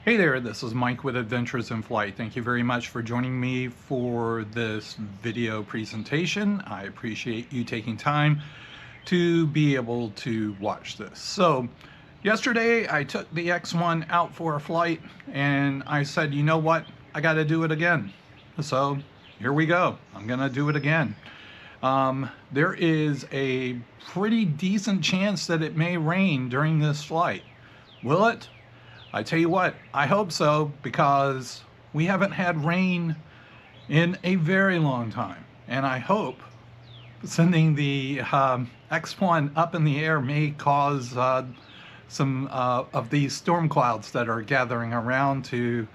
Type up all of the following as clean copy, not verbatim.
Hey there, this is Mike with Adventures in Flight. Thank you very much for joining me for this video presentation. I appreciate you taking time to be able to watch this. So, yesterday I took the X1 out for a flight and I said, you know what, I got to do it again. So, here we go. I'm going to do it again. There is a pretty decent chance that it may rain during this flight. Will it? I tell you what, I hope so, because we haven't had rain in a very long time. And I hope sending the X1 up in the air may cause some of these storm clouds that are gathering around to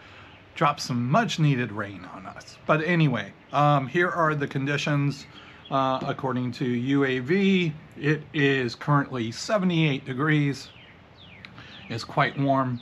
drop some much needed rain on us. But anyway, here are the conditions. According to UAV, it is currently 78 degrees. It's quite warm.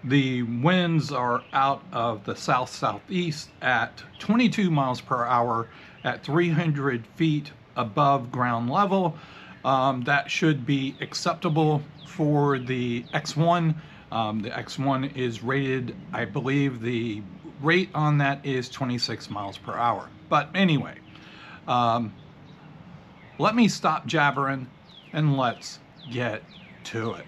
The winds are out of the south-southeast at 22 miles per hour at 300 feet above ground level. That should be acceptable for the X1. The X1 is rated, I believe the rate on that is 26 miles per hour. But anyway, let me stop jabbering and let's get to it.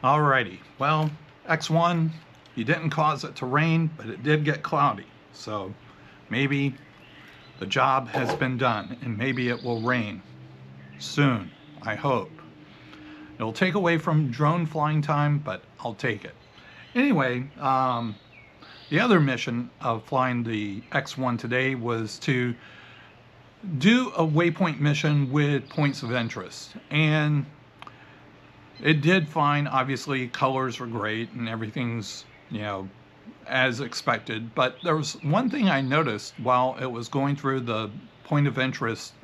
Alrighty, well, X1, you didn't cause it to rain, but it did get cloudy. So maybe the job has been done, and maybe it will rain soon, I hope. It'll take away from drone flying time, but I'll take it. Anyway, the other mission of flying the X1 today was to do a waypoint mission with points of interest. And it did fine. Obviously, colors were great and everything's, as expected. But there was one thing I noticed while it was going through the point of interest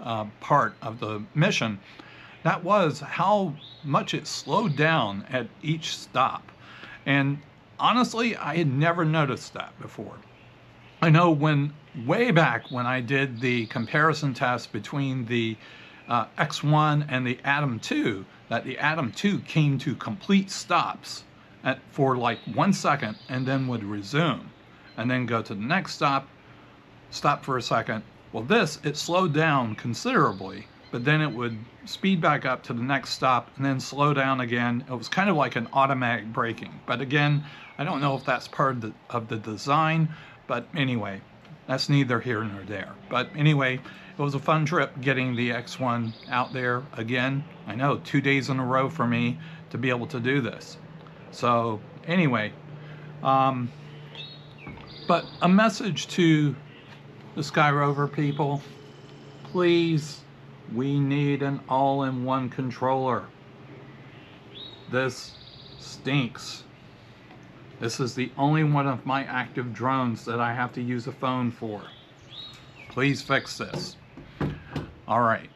part of the mission. That was how much it slowed down at each stop. And honestly, I had never noticed that before. I know way back when I did the comparison test between the X1 and the Atom 2, that the Atom 2 came to complete stops for like 1 second and then would resume and then go to the next stop for a second. Well, it slowed down considerably, but then it would speed back up to the next stop and then slow down again. It was kind of like an automatic braking. But again, I don't know if that's part of the design, but anyway, that's neither here nor there. But anyway, it was a fun trip getting the X1 out there again. I know, 2 days in a row for me to be able to do this. So anyway, but a message to the Skyrover people, please, we need an all-in-one controller. This stinks. This is the only one of my active drones that I have to use a phone for. Please fix this. All right.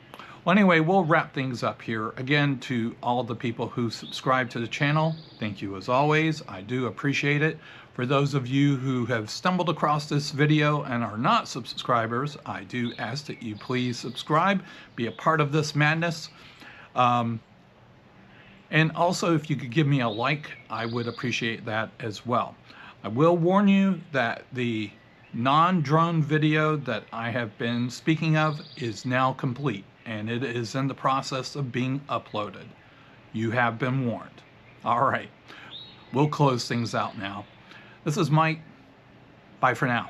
Well, anyway, we'll wrap things up here. Again, to all the people who subscribe to the channel, thank you as always. I do appreciate it. For those of you who have stumbled across this video and are not subscribers, I do ask that you please subscribe, be a part of this madness. And also, if you could give me a like, I would appreciate that as well. I will warn you that the non-drone video that I have been speaking of is now complete, and it is in the process of being uploaded. You have been warned. All right, we'll close things out now. This is Mike. Bye for now.